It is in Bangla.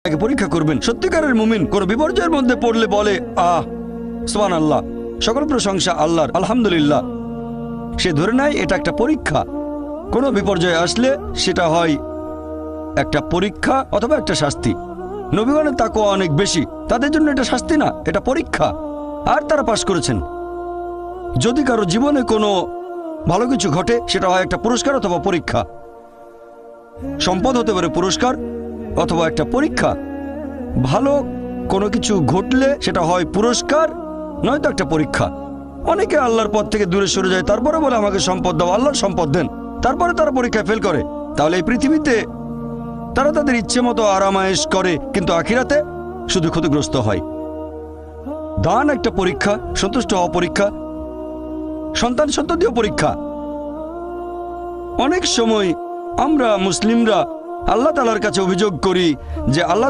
তাকে পরীক্ষা করবেন। সত্যিকারের মুমিন কোন বিপর্যয়ের মধ্যে পড়লে বলে সুবহানাল্লাহ, সকল প্রশংসা আল্লাহর, আলহামদুলিল্লাহ। সে ধরে নেয় এটা একটা পরীক্ষা। কোনো বিপর্যয় আসলে সেটা হয় একটা পরীক্ষা অথবা একটা শাস্তি। নবীগণের তাকওয়া অনেক বেশি, তাদের জন্য এটা শাস্তি না, এটা পরীক্ষা, আর তারা পাশ করেছেন। যদি কারো জীবনে কোনো ভালো কিছু ঘটে সেটা হয় একটা পুরস্কার অথবা পরীক্ষা। সম্পদ হতে পারে পুরস্কার অথবা একটা পরীক্ষা। ভালো কোনো কিছু ঘটলে সেটা হয় পুরস্কার, নয়তো একটা পরীক্ষা। অনেকে আল্লাহর পথ থেকে দূরে সরে যায়, তারপরে বলে আমাকে সম্পদ দাও, আল্লাহর সম্পদ দেন, তারপরে তারা পরীক্ষায় ফেল করে। তাহলে এই পৃথিবীতে তারা তাদের ইচ্ছে মতো আরামায়েশ করে, কিন্তু আখিরাতে শুধু ক্ষতিগ্রস্ত হয়। দান একটা পরীক্ষা, সন্তুষ্ট হওয়া পরীক্ষা, সন্তান সন্ততিও পরীক্ষা। অনেক সময় আমরা মুসলিমরা আল্লাহ তাআলার কাছে অভিযোগ করি যে আল্লাহ